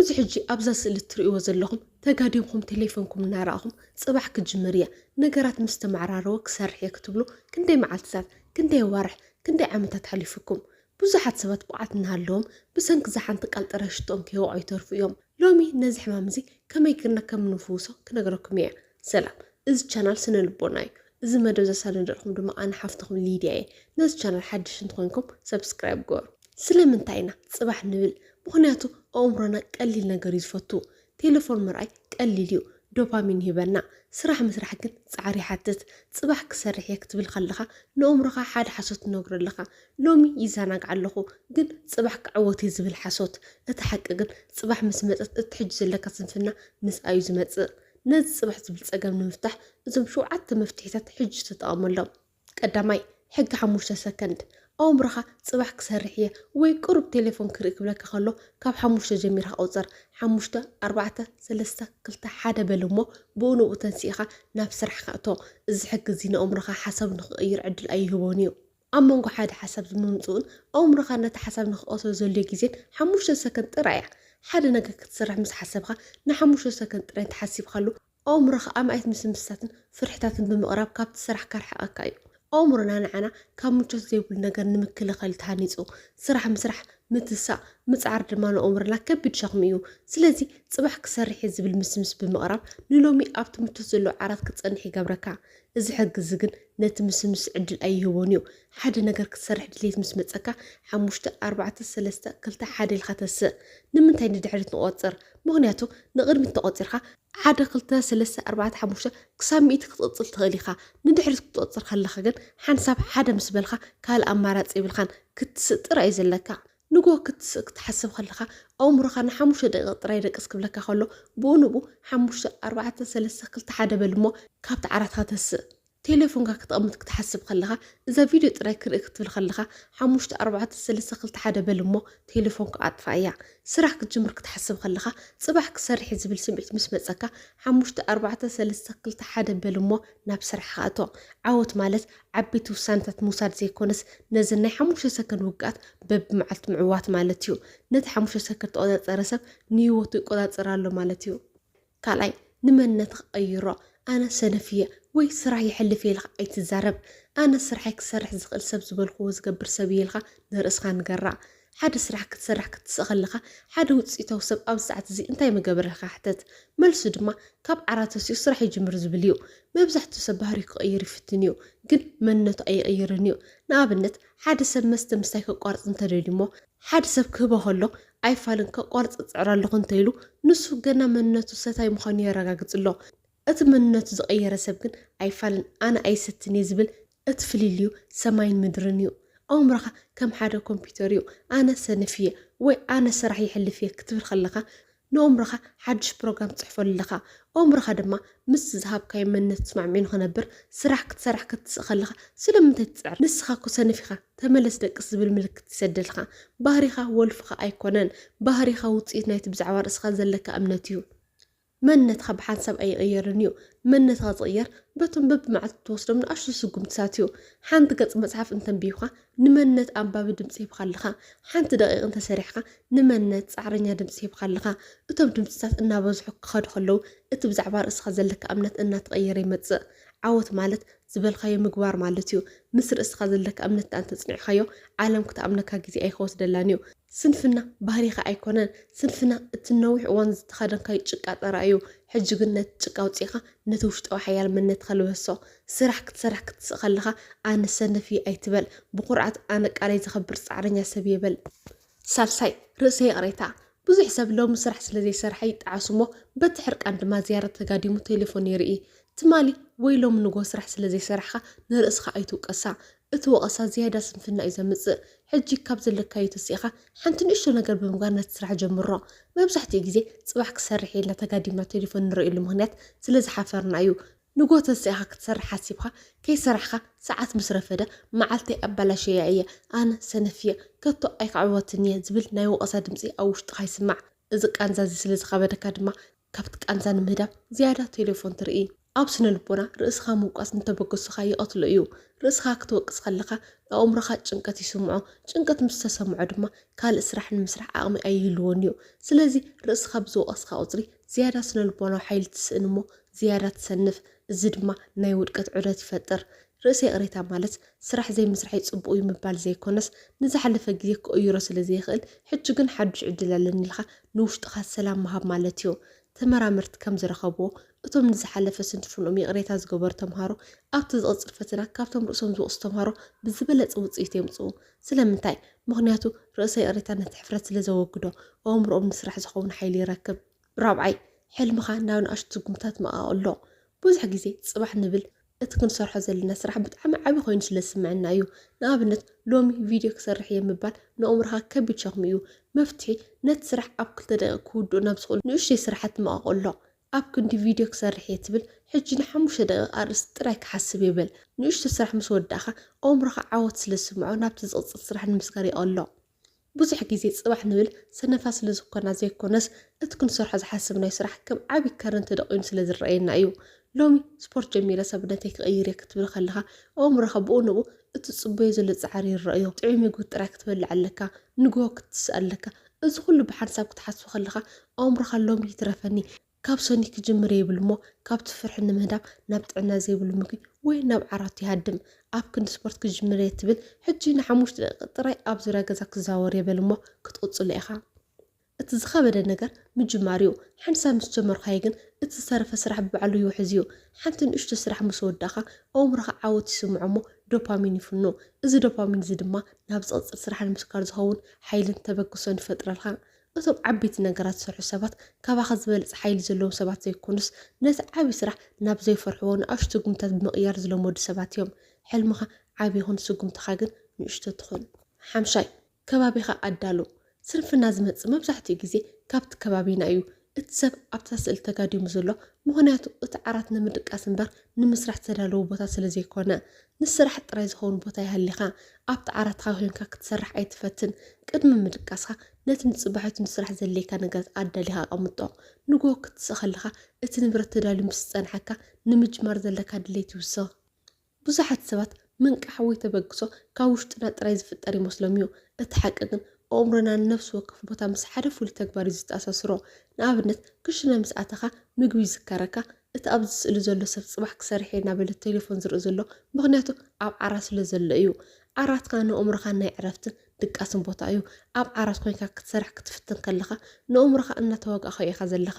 كمزي حجي أبزا سئلت رئيو زلهم تقاديمكم تليفونكم ناراهم صباح كجمرية نقرات مستمعرارو كسرح يكتبلو كندي معالسات كندي وارح كندي عمتات حليفكم بزحات سبات بقعتنا هاللوم بسنك زحان تقالت رشتون كيو عيتور في يوم لومي نازح مامزي كما يكرنا كم نفوسه كنقرأكم يا سلام إز channel سنة البوناي إذا ما دوزا سالندركم دما أنا حافتكم ليديا ناس channel حدش نتخونكم سبسكرايب جور سلام انتاينا صباح نبل مخنياتو عمرنا قليل نجار يفوتو تليفون مرأي قليليو دوبامين هبنا سرح مسرح كن صعري حتت صباح كسرح يكتب الخلخة نعمرك حد حسوت نقر لخا لومي يزانق علخو جن صباح كعوتي زبل حسوت اتحقق جن صباح مسمت تحجز لك صنفنا مس ايز مت نز صباح زبل صقم نفتح زم شو عت مفتحتات حج تتأمل قدامي حق 5 سكند عمرها صباح كسرحيه وي قرب تليفون كريك بلاك خلو كاب 5 جميرها اوزر 5 4 3 2 1 بلمو بونو وتنسيخه ناب سرح خاطو از حق زينه عمرها حسب نغير عدل اي هبونيو امونغو حدا حسب زمنصون عمرها نتحسب نخقصو زلي غيزين 5 سكند طرايا حدا نغا كتسرح مس حسبها ن 5 سكند طراي تحسب خلو عمرها امايت مسمساتن فرحتاتن بمقرب كاب تسرح كرح اكايو عمرنا نعنا كم مجلس زيبل نجار نمكل خالد هانيزو سرح مسرح متسا متعرض دمان عمرنا كبد شخميو سلازي صباح كسرح يزبل مسمس بمقرب نلومي أبت متزلو عرض كتصنحي قبركا إذا حق زقن نت مسمس عدل أي هونيو حد نجار كسرح دليت مسمتسكا 5 4 3 كلتا حد الختس نمنتاي ندحرت نقطر مغنياتو نغير من تقطرها حدا 3 4 5 كساميت كتقصل تغليخا ندحرت كتقصر خلخا جن حنساب حدا مسبلخا كال أمارات إبلخان كتسطر أيزلكا نقول كتحسب خلخا عمرها 5 دقيقة طراي دقس كبلكا خلو بونبو 5 4 3 كلتا حدا بلمو كابت عرضها تس تليفونك كتقمت كتحسب خلخا إذا فيديو طراي كتبل خلخا 5 4 3 كلتا حدا بلمو تليفونك أطفايا سرح كتجمر كتحسب خلخا صباح كسرح زبل سمعت مسمصكا 5 4 3 كلتا حدا بلمو ناب سرح خاطو عوت مالت عبيت وسانتات موساد زي كونس نزلنا 5 سكند وقات بب معلت معوات مالتيو نت 5 سكند تقدر رسب نيوتو يقدر مالتيو كالاي نمنت غيرو أنا سنفية وي سرح يحل فيه لخ أي تزارب أنا سرح يكسرح زغل سب زبالخو زقبر سبيلخا نرقصخا نقرع حد سرح كتسخلخا حد وصيتو سب أو ساعة زي انتاي مقبرخا حتت ملسو دما كاب عراتوسيو سرح يجمر زبليو ما بزحتو سب بهاري كغير يفتنيو قن منتو أي غيرنيو نابنت حد سب مستايك قارص انتا ديمو حد سب كبه هلو أي فالن كقارص اتصعرالخو انتايلو نسو قنا منتو ستاي مخاني يراغاقصلو اتمنت زغير سبكن اي فالن انا اي ستني زبل اتفليليو سماين مدرنيو عمرها كم حدا كمبيوتريو انا سنفيه وي انا سرح يحل فيه كتب الخلقه نعمرها حدش بروجرام تحفل لخا عمرها دما مس ذهب كاي من تسمع مين خنبر سرح كتسخلخا سلم تتصعر نسخا كسنفخا تملس دقس بالملك تسدلخا بهريخا ولفخا ايكونن بهريخا وصيت نايت بزعوار اسخا زلك امنتيو من تخب حسب أي غيرنيو من تغير بتم بب مع التوصل من أشهر سقم تساتيو حنت قط مصحف أنت بيوخا نمنت أنباب دمسي بخلخا حنت دقيق أنت سريحة نمنت سعرنيا دمسي بخلخا أتم دمسات إنها بزحك خد خلو أتبزع بار إسخازلك أمنت إنها تغيري متس عوت مالت زبل خيو مقبار مالتيو مصر إسخازلك أمنت أنت تصنع خيو عالم كت أمنك جزي أي خوص دلانيو سنفنا بهريخا أيكونن سنفنا التنوع وانز تخدن كاي تشقا طرايو حج قلنا تشقا وصيخا نتوشت أو حيال من نتخلوهسو سرح كتسخلخا أنا سنفي أي تبل بقرعة أنا قاري تخبر سعرنيا سبيبل سالساي رأسي قريتا بزي حساب لو مسرح سلزي سرحي تعاسمو بتحرق عندما زيارة تقاديمو تليفون يرئي تمالي ويلو منغو سرح سلزي سرحخا نرأسخا أيتو قسا اتو قسا زيادة سنفنا إذا مزق حجي كابز اللكاية تسيخا حانتن إشو نقر بمقارنة تسرح جمرو ما بزحتي جزي صباح كسرحي لا تقاديمنا تليفون نرئي المهنات سلزي حافرنا أيو نقو تسيخا كتسرح حاسبها كي سرحخا ساعات مصرفة معالتي أبلا شيعية أنا سنفية كتو أيك عواتنية زبل نايو قسا دمسي أو شتخاي سمع إذا كان زازي سلزي خابدك دما كابت كانزان مهدا زيادة تليفون ترئي ኣብ ስነ ልቦና ርእስኻ ምውቃስ እንተበገሱኻ ይቐትሎ እዩ። ርእስኻ ክትወቅስ ከለኻ ኣእምሮኻ ጭንቀት ይስምዖ። ጭንቀት ምስ ተሰምዖ ድማ ካልእ ስራሕ ንምስራሕ ዓቕሚ ኣይህልዎን እዩ። ስለዚ ርእስኻ ብዝወቀስካ ቁፅሪ ዝያዳ ስነ ልቦናዊ ሓይሊ ትስእን እሞ ዝያዳ ትሰንፍ። እዚ ድማ ናይ ውድቀት ዑደት ይፈጥር። ርእሰይ ቅሬታ ማለት ስራሕ ዘይምስራሕ ይፅቡቅ እዩ ምባል ዘይኮነስ ንዝሓለፈ ግዜ ክቅይሮ ስለዘይኽእል ሕጂ ግን ሓዱሽ ዕድል ኣለኒ ኢልካ ንውሽጥኻ ሰላም ምሃብ ማለት እዩ። ተመራመርቲ ከም ዝረኸብዎ እቶም ንዝሓለፈ ስንፍኖም ቅሬታ ዝገበሩ ተምሃሮ ኣብቲ ዝቕፅል ፈተና ካብቶም ርእሶም ዝወቅሱ ተምሃሮ ብዝበለፀ ውፅኢት የምፅኡ። ስለምንታይ? ምክንያቱ ርእሰይ ቅሬታ ነቲ ሕፍረት ስለዘወግዶ ኣእምሮኦም ንስራሕ ዝኸውን ሓይሊ ይረክብ። ራብዓይ ሕልምኻ ናብ ንኣሽቱ ጉምታት መቃቅሎ። ብዙሕ ግዜ ፅባሕ ንብል እቲ ክንሰርሖ ዘለና ስራሕ ብጣዕሚ ዓብዪ ኮይኑ ስለዝስምዐና እዩ። ንኣብነት ሎሚ ቪድዮ ክሰርሕ እየ ምባል ንኣእምሮኻ ከቢድ ሸኽሚ እዩ። መፍትሒ ነቲ ስራሕ ኣብ 2 ደቂቃ ክውድእ ናብ ዝኽእሉ ንእሽተይ ስራሓት መቃቅሎ። ኣብ ክንዲ ቪድዮ ክሰርሕ እየ ትብል ሕጂ ን5 ደቂቃ ኣርእስቲ ጥራይ ክሓስብ ይብል። ንእሽቶ ስራሕ ምስ ወዳእኻ ኣእምሮኻ ዓወት ስለዝስምዖ ናብቲ ዝቕፅል ስራሕ ንምስጋር ይቐሎ። ብዙሕ ግዜ ፅባሕ ንብል ሰነፋ ስለዝኮና ዘይኮነስ እቲ ክንሰርሖ ዝሓስብናይ ስራሕ ከም ዓብዪ ከረንቲ ደቂኑ ስለዝረአየና እዩ። ሎሚ ስፖርት ጀሚረ ሰብነተይ ክቕይር እየ ክትብል ከለኻ ኣእምሮኻ ብኡ ንኡ እቲ ፅበዮ ዘሎ ፃዕሪ ይረአዮ። ጥዑይ ምግቢ ጥራይ ክትበልዕ ኣለካ፣ ንግሆ ክትስእ ኣለካ። እዚ ኩሉ ብሓንሳብ ክትሓስብ ከለኻ ኣእምሮኻ ሎሚ ይትረፈኒ ካብ ሰኒ ክጅምር ይብል እሞ ካብቲ ፍርሒ ንምህዳም ናብ ጥዕና ዘይብሉ ምግቢ ወይ ናብ ዓራት ይሃድም። ኣብ ክንዲ ስፖርት ክጅምር እየ ትብል ሕጂ ን5 ደቂቃ ጥራይ ኣብ ዙርያ ገዛ ክዛወር የብል እሞ ክትቕፅሉ ኢኻ። እቲ ዝኸበደ ነገር ምጅማር እዩ። ሓንሳብ ምስ ጀመርካዮ ግን እቲ ዝተረፈ ስራሕ ብባዕሉ ይውሕዝ እዩ። ሓንቲ ንእሽቶ ስራሕ ምስ ወዳእኻ ኣእምሮኻ ዓወት ይስምዖ እሞ ዶፓሚን ይፍኖ። እዚ ዶፓሚን እዚ ድማ ናብ ዝቕፅል ስራሕ ንምስካር ዝኸውን ሓይልን ተበግሶን ይፈጥረልካ። እቶም ዓበይቲ ነገራት ዝሰርሑ ሰባት ካባኻ ዝበለፀ ሓይሊ ዘለዎም ሰባት ዘይኮኑስ ነቲ ዓብዪ ስራሕ ናብ ዘይፈርሕዎ ንኣሽቱ ጉምታት ብምቕያር ዝለመዱ ሰባት እዮም። ሕልምኻ ዓብዪ ይኹን ስጉምትኻ ግን ንእሽቶ ትኹን። 5 ከባቢኻ ኣዳሉ። ስንፍና ዝመፅእ መብዛሕትኡ ግዜ ካብቲ ከባቢና እዩ። እቲ ሰብ ኣብታ ስእሊ ተጋዲሙ ዘሎ ምክንያቱ እቲ ዓራት ንምድቃስ እምበር ንምስራሕ ተዳለዎ ቦታ ስለዘይኮነ ንስራሕ ጥራይ ዝኸውን ቦታ ይሃሊኻ። ኣብቲ ዓራትካ ኮይንካ ክትሰርሕ ኣይትፈትን። ቅድሚ ምድቃስካ ነቲ ንፅባሕቱ ንስራሕ ዘለካ ነገራት ኣዳሊኻ ኣቐምጦ። ንግሆ ክትስእ ከለኻ እቲ ንብረት ተዳልዩ ምስ ዝፀንሐካ ንምጅማር ዘለካ ድሌት ይውስኽ። ብዙሓት ሰባት ምንቃሕ ወይ ተበግሶ ካብ ውሽጥና ጥራይ ዝፍጠር ይመስሎም እዩ። እቲ ሓቂ ግን ኣእምሮና ነፍሲ ወከፍ ቦታ ምስ ሓደ ፍሉይ ተግባር እዩ ዝተኣሳስሮ። ንኣብነት ክሽነ ምስ ኣተኻ ምግቢ ይዝከረካ። እቲ ኣብዚ ስእሊ ዘሎ ሰብ ፅባሕ ክሰርሕ እየ እናበለ ቴሌፎን ዝርኢ ዘሎ ምክንያቱ ኣብ ዓራት ስለ ዘሎ እዩ። ዓራትካ ንኣእምሮኻ ናይ ዕረፍትን ድቃስን ቦታ እዩ። ኣብ ዓራት ኮይንካ ክትሰርሕ ክትፍትን ከለኻ ንኣእምሮኻ እናተዋግእኻ ኢኻ ዘለኻ።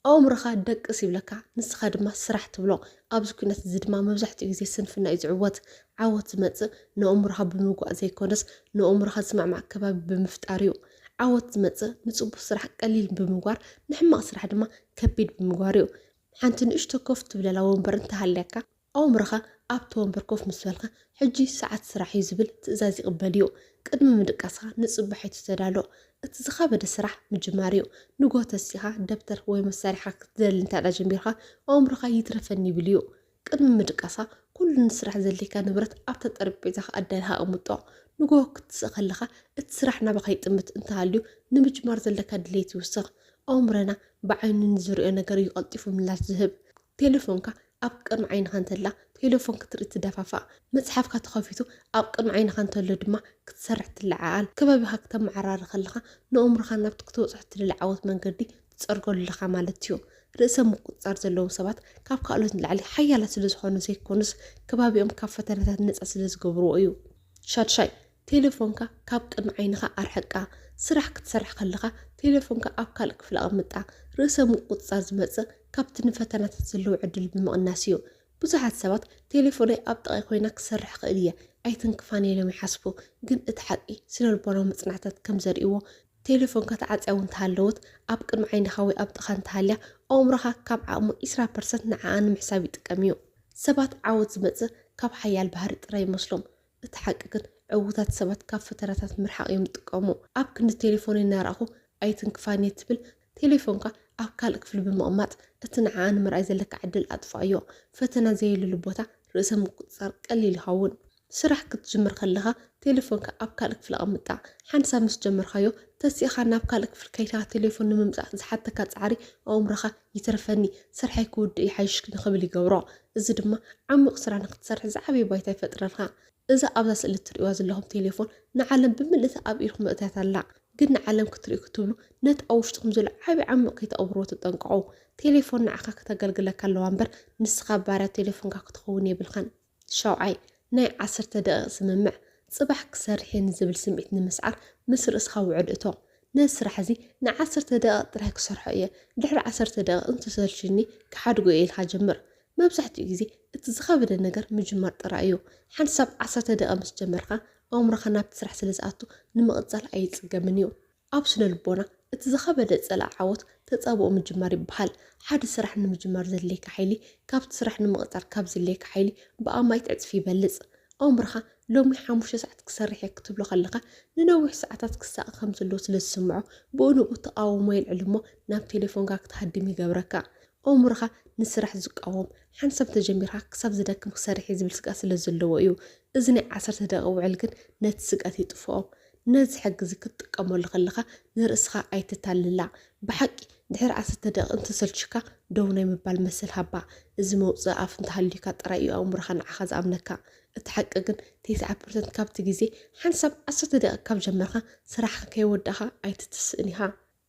ኣእምሮኻ ደቅስ ይብለካ፣ ንስኻ ድማ ስራሕ ትብሎ። ኣብዚ ኩነት እዚ ድማ መብዛሕትኡ ግዜ ስንፍና እዩ ዝዕወት። ዓወት ዝመፅእ ንኣእምሮኻ ብምጓእ ዘይኮነስ ንኣእምሮኻ ዝማዕማዕ ከባቢ ብምፍጣር እዩ። ዓወት ዝመፅእ ንፅቡቅ ስራሕ ቀሊል ብምግባር ንሕማቕ ስራሕ ድማ ከቢድ ብምግባር እዩ። ሓንቲ ንእሽቶ ኮፍ ትብለላ ወንበር እንተሃልያካ ኣእምሮኻ ኣብቲ ወንበር ኮፍ ምስ በልካ ሕጂ ሰዓት ስራሕ እዩ ዝብል ትእዛዝ ይቕበል እዩ። ቅድሚ ምድቃስካ ንፅባሒቱ ተዳሎ። እቲ ዝኸበደ ስራሕ ምጅማር እዩ። ንግሆ ተሲኻ ደብተር ወይ መሳሪሓ ክትደሊ እንተዳ ጀሚርካ ኣእምሮኻ ይትረፈኒ ይብል እዩ። ቅድሚ ምድቃስካ ኩሉ ንስራሕ ዘለካ ንብረት ኣብታ ጠረጴዛኻ ኣዳሊኻ ኣቕምጦ። ንግሆ ክትስእ ከለኻ እቲ ስራሕ ናባኻ ይጥምት እንተሃልዩ ንምጅማር ዘለካ ድሌት ይውስኽ። ኣእምሮና ብዓይኑ ንዝሪኦ ነገር እዩ ቀልጢፉ ምላሽ ዝህብ። ቴሌፎንካ ኣብ ቅድሚ ዓይንኻ እንተላ ቴሌፎን ክትርኢ ትደፋፋእ። መፅሓፍካ ተኸፊቱ ኣብ ቅድሚ ዓይንኻ እንተሎ ድማ ክትሰርሕ ትለዓዓል። ከባቢኻ ክተመዓራሪ ከለኻ ንኣእምሮኻ ናብቲ ክትበፅሖ ትደሊ ዓወት መንገዲ ትፀርገሉለኻ ማለት እዩ። ርእሰ ምቁፅፃር ዘለዎም ሰባት ካብ ካልኦት ንላዕሊ ሓያላት ስለዝኾኑ ዘይኮኑስ ከባቢኦም ካብ ፈተናታት ነፃ ስለዝገብርዎ እዩ። 6 ቴሌፎንካ ካብ ቅድሚ ዓይንኻ ኣርሕቃ። ስራሕ ክትሰርሕ ከለኻ ቴሌፎንካ ኣብ ካልእ ክፍሊ ኣቕምጣ። ርእሰ ምቁፅፃር ዝመፅእ ካብቲ ንፈተናታት ዘለዎ ዕድል ብምቕናስ እዩ። ብዙሓት ሰባት ቴሌፎነይ ኣብ ጥቃይ ኮይና ክሰርሕ ክእል እየ ኣይትንክፋን ኢሎም ይሓስቡ። ግን እቲ ሓቂ ስነልቦናዊ መፅናዕታት ከም ዘርእይዎ ቴሌፎንካ ተዓፅያ እውን እንተሃለወት ኣብ ቅድሚ ዓይንኻ ወይ ኣብ ጥቓ እንተሃልያ ኣእምሮኻ ካብ ዓቕሙ 20% ንዓኣ ንምሕሳብ ይጥቀም እዩ። ሰባት ዓወት ዝመፅእ ካብ ሓያል ባህሪ ጥራይ ይመስሎም። እቲ ሓቂ ግን ዕውታት ሰባት ካብ ፈተናታት ምርሓቅ እዮም ይጥቀሙ። ኣብ ክንዲ ቴሌፎነይ እናረኣኹ ኣይትንክፋን እየ ትብል ቴሌፎንካ ኣብ ካልእ ክፍሊ ብምቕማጥ እቲ ንዓኣ ንምርኣይ ዘለካ ዕድል ኣጥፋ እዮ። ፈተና ዘየልሉ ቦታ ርእሰ ምቁፅፃር ቀሊል ይኸውን። ስራሕ ክትጅምር ከለኻ ቴሌፎንካ ኣብ ካልእ ክፍሊ ኣቕምጣ ሓንሳብ ምስ ጀመርካዮ ተሲእኻ ናብ ካልእ ክፍሊ ከይድካ ቴሌፎን ንምምፃእ ዝሓተካ ፃዕሪ ኣእምሮኻ ይትርፈኒ ስርሐይ ክውድእ ይሓይሽ ንኽብል ይገብሮ እዚ ድማ ዓሚቕ ስራሕ ንክትሰርሕ ዝዓበየ ባይታ ይፈጥረልካ እዛ ኣብዛ ስእሊ እትሪእዋ ዘለኹም ቴሌፎን ንዓለም ብምልእቲ ኣብ ኢድኩም ምእትያት ኣላ ግን ንዓለም ክትሪኡ ክትብሉ ነቲ ኣብ ውሽጥኩም ዘሎ ዓብይ ዓሚቕ ከይተቐብርዎ ትጠንቀቑ ቴሌፎን ንዓኻ ከተገልግለካ ኣለዋ እምበር ንስኻ ባርያ ቴሌፎንካ ክትኸውን የብልካን ሻውዓይ ናይ 10 ደቂቕ ስምምዕ ጽባሕ ክሰርሕ ዝብል ስምዒት ንምስዓር ምስ ርእስኻ ውዕድ እቶ ነዚ ስራሕ እዚ ን10 ደቂቕ ጥራይ ክሰርሖ እየ ድሕሪ 10 ደቂቕ እንትሰልችኒ ክሓድጎ እየ ኢልካ ጀምር መብዛሕትኡ ግዜ እቲ ዝኸበደ ነገር ምጅማር ጥራይ እዩ ሓንሳብ 10 ደቂቕ ምስ ጀመርካ ኣእምሮኻ ናብቲ ስራሕ ስለ ዝኣቱ ንምቕጻል ኣይፅገምን እዩ ኣብ ስነ ልቦና እቲ ዝኸበደ ፀላእ ዓወት ተፀብኦ ምጅማር ይበሃል ሓደ ስራሕ ንምጅማር ዘድልየካ ሓይሊ ካብቲ ስራሕ ንምቕጻል ካብ ዘድልየካ ሓይሊ ብኣማይ ትዕፅፊ ይበልፅ ኣእምሮኻ ሎሚ 5 ሰዓት ክሰርሕ እየ ክትብሎ ከለካ ንነዊሕ ሰዓታት ክሳቅ ከም ዘለዎ ስለ ዝስምዖ ብእንኡ ተቃውሞ የልዕል እሞ ናብ ቴሌፎንካ ክትሃድም ይገብረካ ኣእምሮኻ ንስራሕ ዝቃወም ሓንሳብ ተጀሚርካ ክሳብ ዝደክም ክሰርሕ ዝብል ስጋት ስለ ዘለዎ እዩ እዚ ናይ 10 ደቂቕ ውዕል ግን ነቲ ስጋት ይጥፍኦ ነዚ ሕግዚ ክትጥቀመሉ ከለካ ንርእስኻ ኣይትታልላ ብሓቂ ድሕሪ 10 ደቂቕ እንትሰልችካ ደው ናይ ምባል መስል ሃባ እዚ መውፅእ ኣፍ እንተሃልዩካ ጥራይ እዩ ኣእምሮኻ ንዓኻ ዝኣምነካ እቲ ሓቂ ግን 90% ካብቲ ግዜ ሓንሳብ 10 ደቂቕ ካብ ጀመርካ ስራሕካ ከይወዳእካ ኣይትትስእን ኢኻ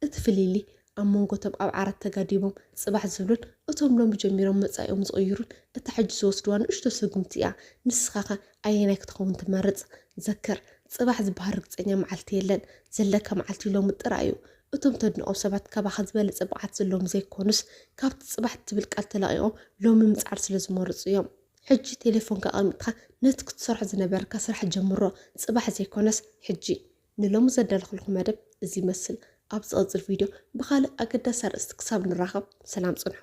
እቲ ፍልሊ ኣብ መንጎቶም ኣብ ዓራት ተጋዲሞም ጽባሕ ዝብሉን እቶም ሎሚ ጀሚሮም መጻኢኦም ዝቕይሩን እቲ ሕጂ ዝወስድዋ ንእሽቶ ስጉምቲ እያ ንስኻ ኸ ኣየናይ ክትኸውን ትመርፅ ዘክር ጽባሕ ዝበሃል ርግፀኛ መዓልቲ የለን ዘለካ መዓልቲ ሎሚ ጥራይ እዩ እቶም ተድንቆም ሰባት ካባኻ ዝበለፀ ብቕዓት ዘለዎም ዘይኮኑስ ካብቲ ጽባሕ ትብል ቃል ተላቒቖም ሎሚ ምፅዓር ስለ ዝመርፁ እዮም ሕጂ ቴሌፎንካ ኣቕሚጥካ ነቲ ክትሰርሖ ዝነበርካ ስራሕ ጀምሮ ጽባሕ ዘይኮነስ ሕጂ ንሎሚ ዘዳለኽልኩም መደብ እዚ ይመስል ኣብ ዝቐፅል ቪድዮ ብኻልእ ኣገዳሲ ኣርእስቲ ክሳብ ንራኸብ ሰላም ፅንሑ